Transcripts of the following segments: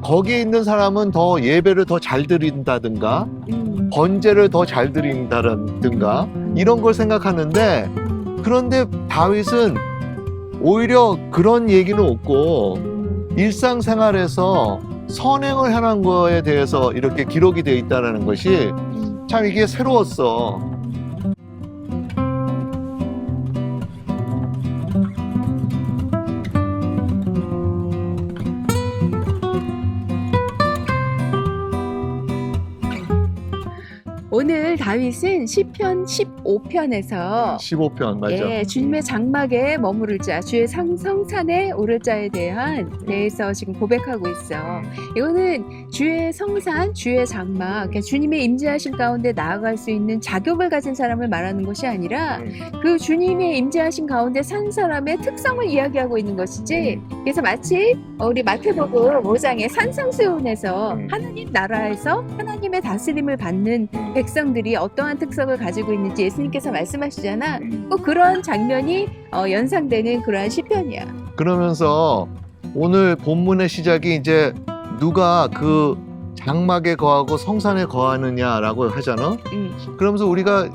거기에 있는 사람은 더 예배를 더 잘 드린다든가 번제를 더 잘 드린다든가 이런 걸 생각하는데, 그런데 다윗은 오히려 그런 얘기는 없고 일상생활에서 선행을 해놓은 거에 대해서 이렇게 기록이 되어 있다는 것이 참 이게 새로웠어. 오늘 다윗은 시편 15편에서 15편 맞아. 예, 주님의 장막에 머무를 자, 주의 성산에 오를 자에 대해서 지금 고백하고 있어. 이거는 주의 성산, 주의 장막, 그러니까 주님의 임재하심 가운데 나아갈 수 있는 자격을 가진 사람을 말하는 것이 아니라 그 주님의 임재하심 가운데 산 사람의 특성을 이야기하고 있는 것이지. 그래서 마치 우리 마태복음 5장의 산상수훈에서 하나님 나라에서 하나님의 다스림을 받는 백성들이 어떠한 특성을 가지고 있는지 예수님께서 말씀하시잖아. 꼭 그런 장면이 연상되는 그러한 시편이야. 그러면서 오늘 본문의 시작이 이제 누가 그 장막에 거하고 성산에 거하느냐라고 하잖아. 그러면서 우리가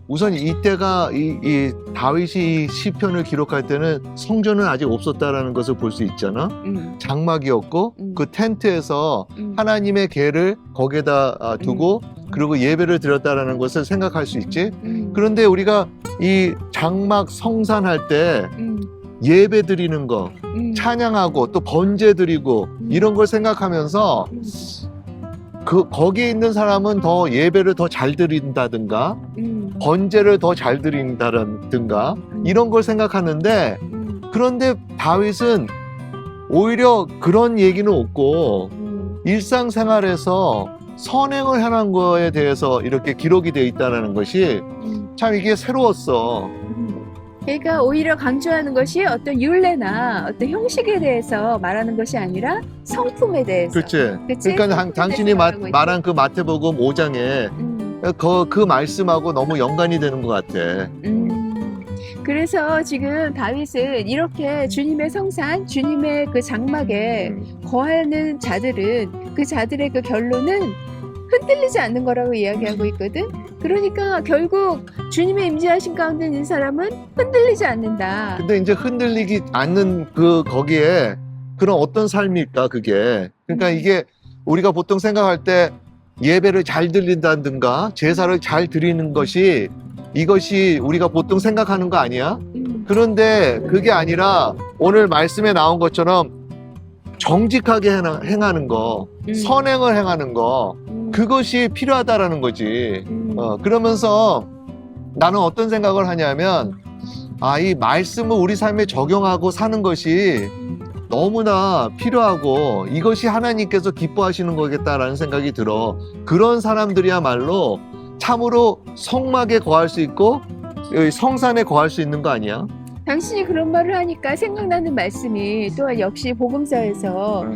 우선 이때가 이 다윗이 이 시편을 기록할 때는 성전은 아직 없었다라는 것을 볼 수 있잖아. 장막이었고 그 텐트에서 하나님의 궤를 거기에다 두고 그리고 예배를 드렸다라는 것을 생각할 수 있지. 그런데 우리가 이 장막 성산할 때 예배 드리는 거, 찬양하고 또 번제 드리고 이런 걸 생각하면서 거기에 있는 사람은 더 예배를 더 잘 드린다든가 번제를 더 잘 드린다든가 이런 걸 생각하는데, 그런데 다윗은 오히려 그런 얘기는 없고 일상생활에서 선행을 해놓은 거에 대해서 이렇게 기록이 되어 있다는 것이 참 이게 새로웠어. 그러니까 오히려 강조하는 것이 어떤 율례나 어떤 형식에 대해서 말하는 것이 아니라 성품에 대해서. 그치? 그치? 그러니까 당신이 말한 그 마태복음 5장에 그 말씀하고 너무 연관이 되는 것 같아. 그래서 지금 다윗은 이렇게 주님의 성산, 주님의 그 장막에 거하는 자들은 그 자들의 그 결론은 흔들리지 않는 거라고 이야기하고 있거든. 그러니까 결국 주님의 임재하신 가운데 있는 사람은 흔들리지 않는다. 근데 이제 흔들리지 않는 거기에 그런 어떤 삶일까 그게. 그러니까 이게 우리가 보통 생각할 때 예배를 잘 드린다든가 제사를 잘 드리는 것이 이것이 우리가 보통 생각하는 거 아니야? 그런데 그게 아니라 오늘 말씀에 나온 것처럼 정직하게 행하는 거, 선행을 행하는 거, 그것이 필요하다라는 거지. 그러면서 나는 어떤 생각을 하냐면, 이 말씀을 우리 삶에 적용하고 사는 것이 너무나 필요하고 이것이 하나님께서 기뻐하시는 거겠다라는 생각이 들어. 그런 사람들이야말로 참으로 성막에 거할 수 있고 성산에 거할 수 있는 거 아니야? 당신이 그런 말을 하니까 생각나는 말씀이 또한 역시 복음서에서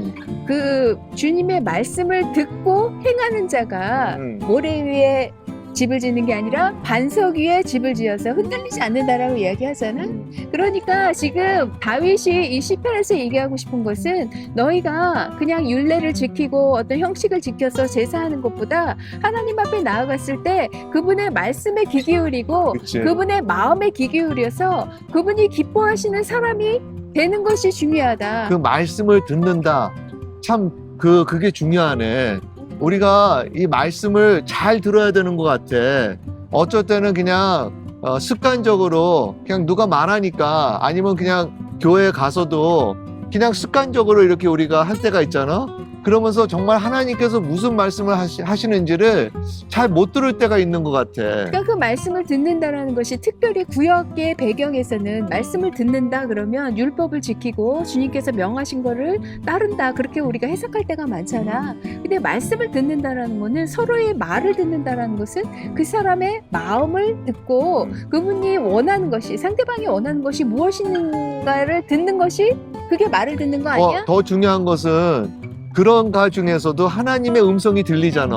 그 주님의 말씀을 듣고 행하는 자가 모래 위에 집을 짓는 게 아니라 반석 위에 집을 지어서 흔들리지 않는다라고 이야기하잖아. 그러니까 지금 다윗이 이 시편에서 얘기하고 싶은 것은 너희가 그냥 율례를 지키고 어떤 형식을 지켜서 제사하는 것보다 하나님 앞에 나아갔을 때 그분의 말씀에 귀 기울이고 그치. 그분의 마음에 귀 기울여서 그분이 기뻐하시는 사람이 되는 것이 중요하다. 그 말씀을 듣는다. 참 그게 중요하네. 우리가 이 말씀을 잘 들어야 되는 것 같아. 어쩔 때는 그냥 습관적으로 그냥 누가 말하니까, 아니면 그냥 교회에 가서도 그냥 습관적으로 이렇게 우리가 할 때가 있잖아. 그러면서 정말 하나님께서 무슨 말씀을 하시는지를 잘 못 들을 때가 있는 것 같아. 그러니까 그 말씀을 듣는다라는 것이 특별히 구약의 배경에서는 말씀을 듣는다 그러면 율법을 지키고 주님께서 명하신 거를 따른다, 그렇게 우리가 해석할 때가 많잖아. 근데 말씀을 듣는다라는 거는 서로의 말을 듣는다라는 것은 그 사람의 마음을 듣고 그분이 원하는 것이, 상대방이 원하는 것이 무엇인가를 듣는 것이 그게 말을 듣는 거 아니야? 더 중요한 것은 그런 가 중에서도 하나님의 음성이 들리잖아.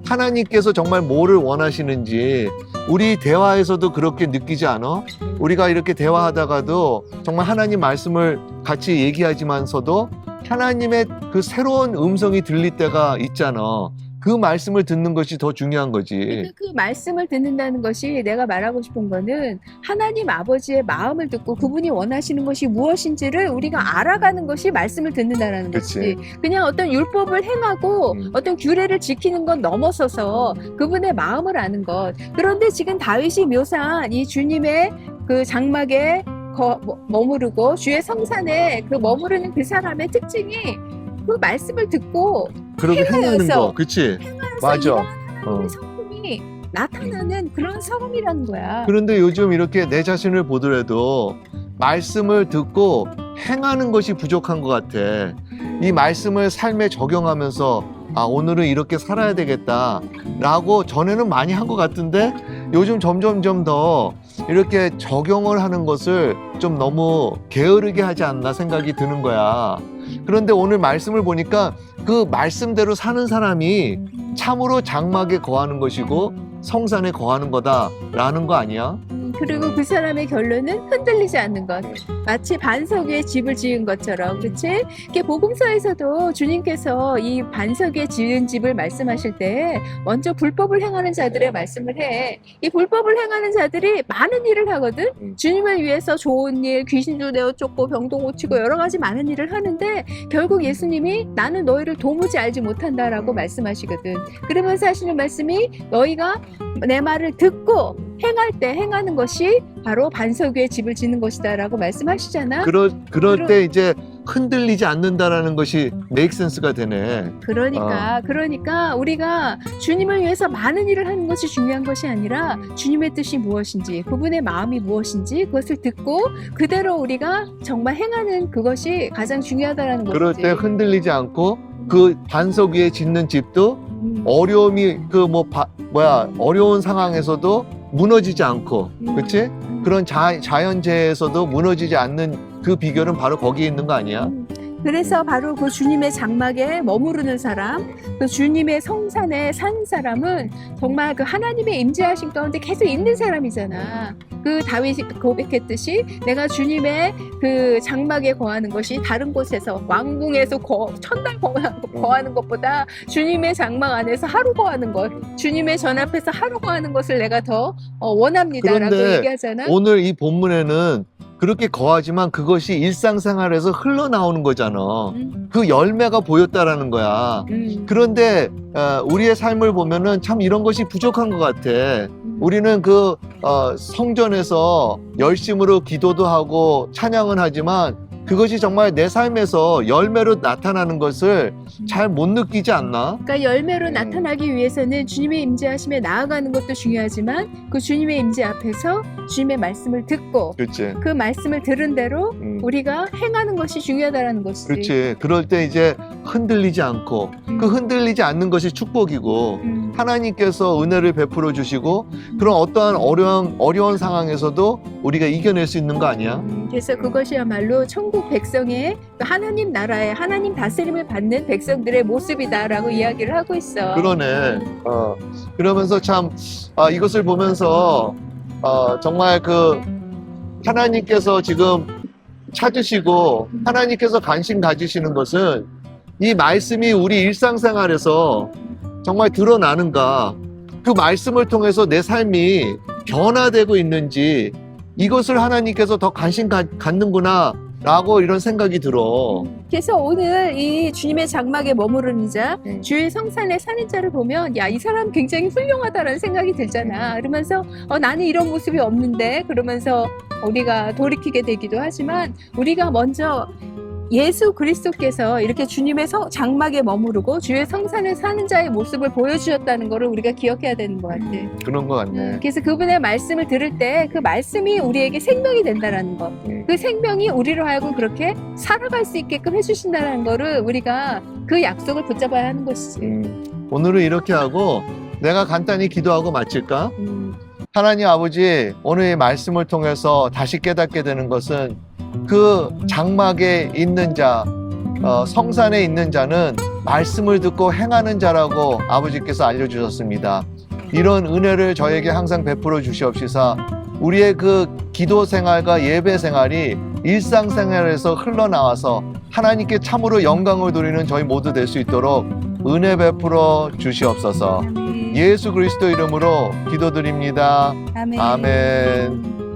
하나님께서 정말 뭐를 원하시는지 우리 대화에서도 그렇게 느끼지 않아? 우리가 이렇게 대화하다가도 정말 하나님 말씀을 같이 얘기하지만서도 하나님의 그 새로운 음성이 들릴 때가 있잖아. 그 말씀을 듣는 것이 더 중요한 거지. 그러니까 그 말씀을 듣는다는 것이 내가 말하고 싶은 거는 하나님 아버지의 마음을 듣고 그분이 원하시는 것이 무엇인지를 우리가 알아가는 것이 말씀을 듣는다라는 그치. 것이, 그냥 어떤 율법을 행하고 어떤 규례를 지키는 건 넘어서서 그분의 마음을 아는 것. 그런데 지금 다윗이 묘사한 이 주님의 그 장막에 머무르고 주의 성산에 그 머무르는 그 사람의 특징이 그 말씀을 듣고 그렇게 행하는 행하여서, 거, 그치? 행하여서 맞아. 이러한 하나님의 성품이 나타나는 그런 사람이라는 거야. 그런데 요즘 이렇게 내 자신을 보더라도 말씀을 듣고 행하는 것이 부족한 것 같아. 이 말씀을 삶에 적용하면서 아, 오늘은 이렇게 살아야 되겠다라고 전에는 많이 한 것 같은데 요즘 점점점 더 이렇게 적용을 하는 것을 좀 너무 게으르게 하지 않나 생각이 드는 거야. 그런데 오늘 말씀을 보니까 그 말씀대로 사는 사람이 참으로 장막에 거하는 것이고 성산에 거하는 거다라는 거 아니야? 그리고 그 사람의 결론은 흔들리지 않는 것. 마치 반석 위에 집을 지은 것처럼, 그렇지? 이게 복음서에서도 주님께서 이 반석 위에 지은 집을 말씀하실 때 먼저 불법을 행하는 자들의 말씀을 해. 이 불법을 행하는 자들이 많은 일을 하거든. 주님을 위해서 좋은 일, 귀신도 내어 쫓고 병도 고치고 여러 가지 많은 일을 하는데 결국 예수님이 나는 너희를 도무지 알지 못한다라고 말씀하시거든. 그러면서 하시는 말씀이 너희가 내 말을 듣고 행할 때 행하는 것이 바로 반석 위에 집을 짓는 것이다라고 말씀하시잖아. 그럴 때 이제 흔들리지 않는다라는 것이 메이크 센스가 되네. 그러니까 우리가 주님을 위해서 많은 일을 하는 것이 중요한 것이 아니라 주님의 뜻이 무엇인지, 그분의 마음이 무엇인지 그것을 듣고 그대로 우리가 정말 행하는 그것이 가장 중요하다라는 거지. 그럴 때 흔들리지 않고 그 반석 위에 짓는 집도 어려움이 어려운 상황에서도 무너지지 않고, 그렇지? 그런 자연재해에서도 무너지지 않는 그 비결은 바로 거기에 있는 거 아니야? 그래서 바로 그 주님의 장막에 머무르는 사람, 그 주님의 성산에 산 사람은 정말 그 하나님의 임재하심 가운데 계속 있는 사람이잖아. 그 다윗이 고백했듯이 내가 주님의 그 장막에 거하는 것이 다른 곳에서 왕궁에서 천달 거하는 것보다 주님의 장막 안에서 하루 거하는 것, 주님의 전 앞에서 하루 거하는 것을 내가 더 원합니다라고 그런데 얘기하잖아. 오늘 이 본문에는 그렇게 거하지만 그것이 일상생활에서 흘러나오는 거잖아. 그 열매가 보였다라는 거야. 그런데 우리의 삶을 보면은 참 이런 것이 부족한 것 같아. 우리는 그 성전에서 열심으로 기도도 하고 찬양은 하지만 그것이 정말 내 삶에서 열매로 나타나는 것을 잘 못 느끼지 않나? 그러니까 열매로 나타나기 위해서는 주님의 임재하심에 나아가는 것도 중요하지만 그 주님의 임재 앞에서 주님의 말씀을 듣고 그렇지. 그 말씀을 들은 대로 우리가 행하는 것이 중요하다라는 것이지. 그렇지. 그럴 때 이제 흔들리지 않고 그 흔들리지 않는 것이 축복이고 하나님께서 은혜를 베풀어 주시고 그런 어떠한 어려운 상황에서도 우리가 이겨낼 수 있는 거 아니야? 그래서 그것이야말로 천국 백성의 하나님 나라의 하나님 다스림을 받는 백성들의 모습이다라고 이야기를 하고 있어. 그러네. 그러면서 참 이것을 보면서 정말 그 하나님께서 지금 찾으시고 하나님께서 관심 가지시는 것은 이 말씀이 우리 일상생활에서 정말 드러나는가, 그 말씀을 통해서 내 삶이 변화되고 있는지 이것을 하나님께서 더 관심 갖는구나 라고 이런 생각이 들어. 그래서 오늘 이 주님의 장막에 머무르는 자, 주의 성산에 사는 자를 보면 야, 이 사람 굉장히 훌륭하다라는 생각이 들잖아. 그러면서 나는 이런 모습이 없는데, 그러면서 우리가 돌이키게 되기도 하지만 우리가 먼저 예수 그리스도께서 이렇게 주님의 장막에 머무르고 주의 성산에 사는 자의 모습을 보여주셨다는 것을 우리가 기억해야 되는 것 같아. 그런 것 같네. 그래서 그분의 말씀을 들을 때 그 말씀이 우리에게 생명이 된다는 것, 그 생명이 우리로 하여금 그렇게 살아갈 수 있게끔 해주신다는 거를 우리가 그 약속을 붙잡아야 하는 것이지. 오늘은 이렇게 하고 내가 간단히 기도하고 마칠까? 하나님 아버지, 오늘 이 말씀을 통해서 다시 깨닫게 되는 것은 그 장막에 있는 자, 성산에 있는 자는 말씀을 듣고 행하는 자라고 아버지께서 알려주셨습니다. 이런 은혜를 저에게 항상 베풀어 주시옵시사 우리의 그 기도 생활과 예배 생활이 일상생활에서 흘러나와서 하나님께 참으로 영광을 돌리는 저희 모두 될 수 있도록 은혜 베풀어 주시옵소서. 아멘. 예수 그리스도 이름으로 기도드립니다. 아멘. 아멘.